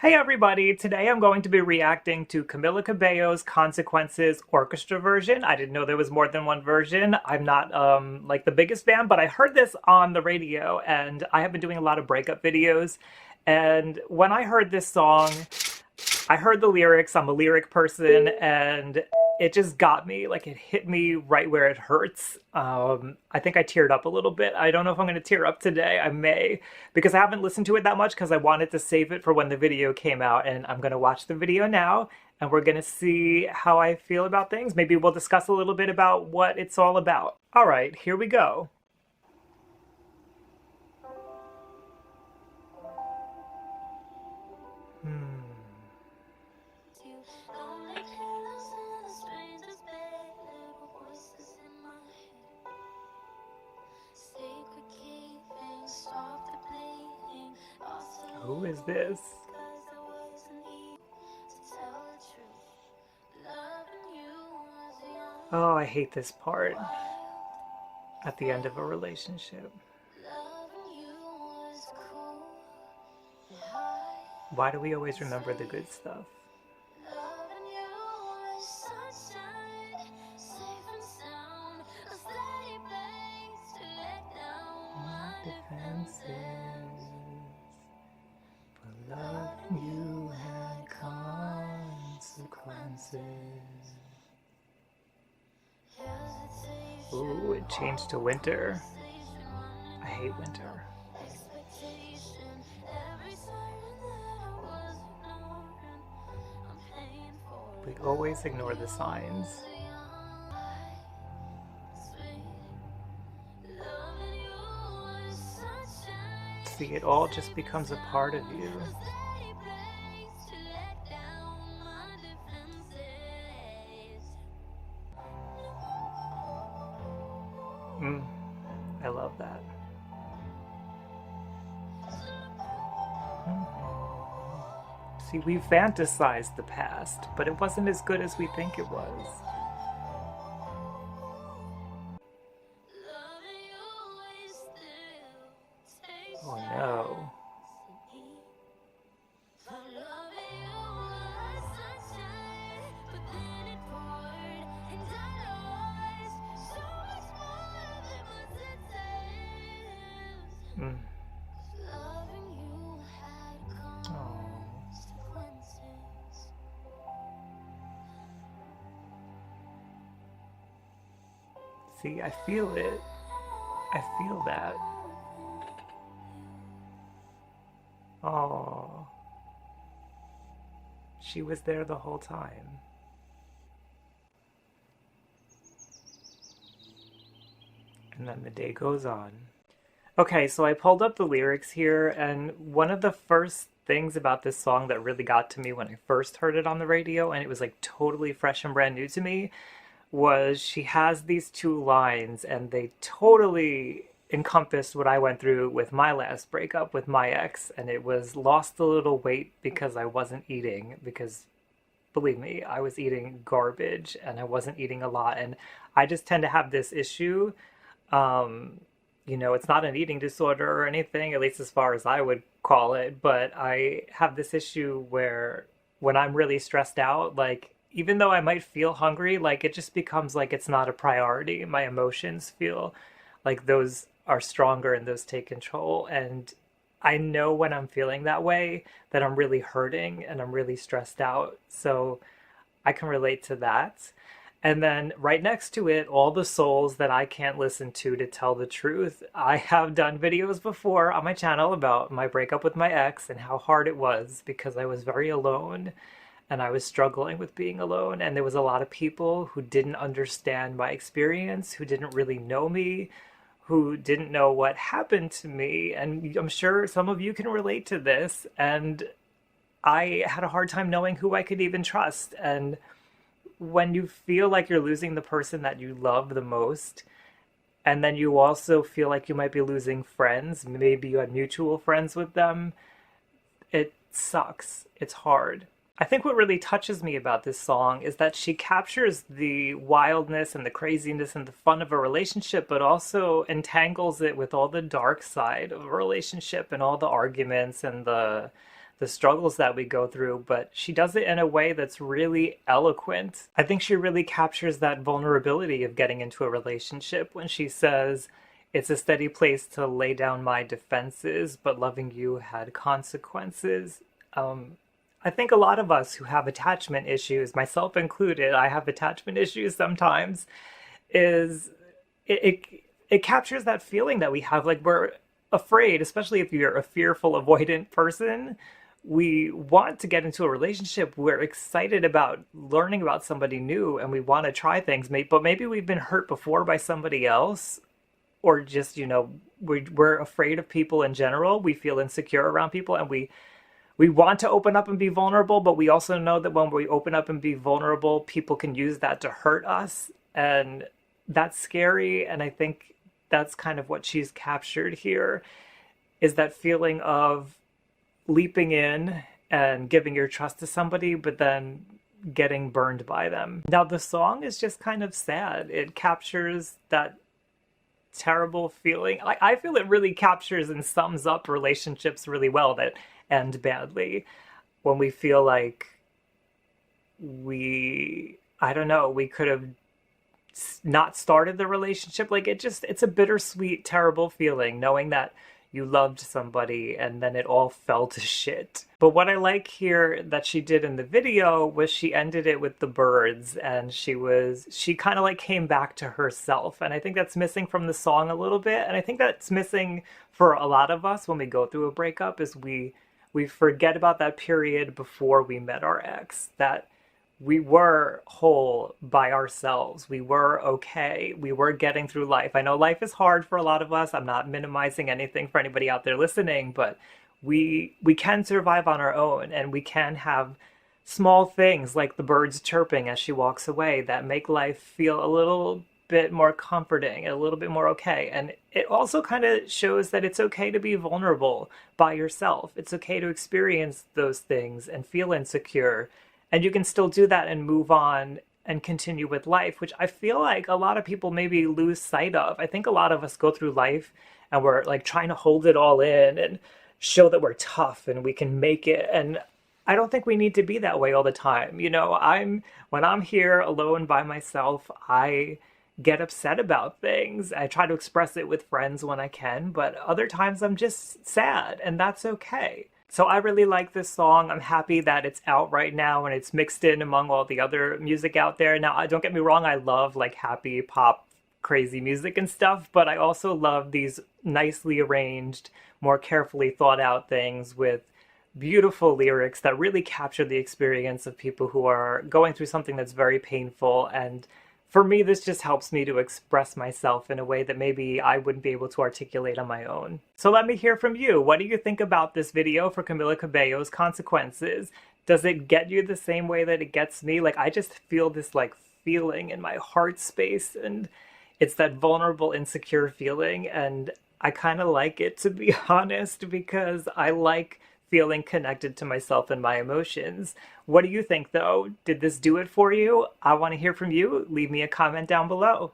Hey everybody, today I'm going to be reacting to Camila Cabello's Consequences orchestra version. I didn't know there was more than one version. I'm not like the biggest fan, but I heard this on the radio and I have been doing a lot of breakup videos. And when I heard this song, I heard the lyrics. I'm a lyric person, and it just got me. Like, it hit me right where it hurts. I think I teared up a little bit. I don't know if I'm going to tear up today. I may, because I haven't listened to it that much because I wanted to save it for when the video came out. And I'm going to watch the video now, and we're going to see how I feel about things. Maybe we'll discuss a little bit about what it's all about. All right, here we go. Who is this? Oh, I hate this part at the end of a relationship. Why do we always remember the good stuff? Defenses, but loving you had consequences. Ooh, it changed to winter. I hate winter. We always ignore the signs. See, it all just becomes a part of you. I love that. See, we fantasized the past, but it wasn't as good as we think it was. Oh no. See, I feel it. I feel that. Oh. She was there the whole time. And then the day goes on. Okay, so I pulled up the lyrics here, and one of the first things about this song that really got to me when I first heard it on the radio, and it was like totally fresh and brand new to me, was she has these two lines, and they totally encompassed what I went through with my last breakup with my ex, and it was lost a little weight because I wasn't eating, because believe me, I was eating garbage and I wasn't eating a lot, and I just tend to have this issue. You know, it's not an eating disorder or anything, at least as far as I would call it, but I have this issue where when I'm really stressed out, like, even though I might feel hungry, like, it just becomes like it's not a priority. My emotions feel like those are stronger and those take control. And I know when I'm feeling that way that I'm really hurting and I'm really stressed out. So I can relate to that. And then right next to it, all the souls that I can't listen to tell the truth. I have done videos before on my channel about my breakup with my ex and how hard it was because I was very alone. And I was struggling with being alone, and there was a lot of people who didn't understand my experience, who didn't really know me, who didn't know what happened to me, and I'm sure some of you can relate to this, and I had a hard time knowing who I could even trust. And when you feel like you're losing the person that you love the most, and then you also feel like you might be losing friends, maybe you had mutual friends with them, it sucks. It's hard. I think what really touches me about this song is that she captures the wildness and the craziness and the fun of a relationship, but also entangles it with all the dark side of a relationship and all the arguments and the the struggles that we go through, but she does it in a way that's really eloquent. I think she really captures that vulnerability of getting into a relationship when she says, "It's a steady place to lay down my defenses, but loving you had consequences." I think a lot of us who have attachment issues, myself included, I have attachment issues sometimes, is it captures that feeling that we have, like we're afraid, especially if you're a fearful, avoidant person. We want to get into a relationship. We're excited about learning about somebody new and we want to try things, but maybe we've been hurt before by somebody else, or just, we're afraid of people in general. We feel insecure around people and we want to open up and be vulnerable, but we also know that when we open up and be vulnerable, people can use that to hurt us. And that's scary. And I think that's kind of what she's captured here, is that feeling of leaping in and giving your trust to somebody, but then getting burned by them. Now, the song is just kind of sad. It captures that terrible feeling. I feel it really captures and sums up relationships really well that end badly, when we feel like we could have not started the relationship. Like it's a bittersweet, terrible feeling knowing that you loved somebody and then it all fell to shit. But what I like here that she did in the video was she ended it with the birds, and she kind of like came back to herself. And I think that's missing from the song a little bit. And I think that's missing for a lot of us when we go through a breakup, is we forget about that period before we met our ex, that we were whole by ourselves. We were okay. We were getting through life. I know life is hard for a lot of us. I'm not minimizing anything for anybody out there listening, but we can survive on our own, and we can have small things like the birds chirping as she walks away that make life feel a little bit more comforting, a little bit more okay. And it also kind of shows that it's okay to be vulnerable by yourself. It's okay to experience those things and feel insecure. And you can still do that and move on and continue with life, which I feel like a lot of people maybe lose sight of. I think a lot of us go through life and we're like trying to hold it all in and show that we're tough and we can make it. And I don't think we need to be that way all the time. When I'm here alone by myself, I get upset about things. I try to express it with friends when I can, but other times I'm just sad, and that's okay. So I really like this song. I'm happy that it's out right now and it's mixed in among all the other music out there. Now, don't get me wrong, I love like happy pop, crazy music and stuff, but I also love these nicely arranged, more carefully thought out things with beautiful lyrics that really capture the experience of people who are going through something that's very painful. And for me, this just helps me to express myself in a way that maybe I wouldn't be able to articulate on my own. So let me hear from you. What do you think about this video for Camila Cabello's Consequences? Does it get you the same way that it gets me? Like, I just feel this like feeling in my heart space, and it's that vulnerable, insecure feeling. And I kind of like it, to be honest, because I like feeling connected to myself and my emotions. What do you think, though? Did this do it for you? I want to hear from you. Leave me a comment down below.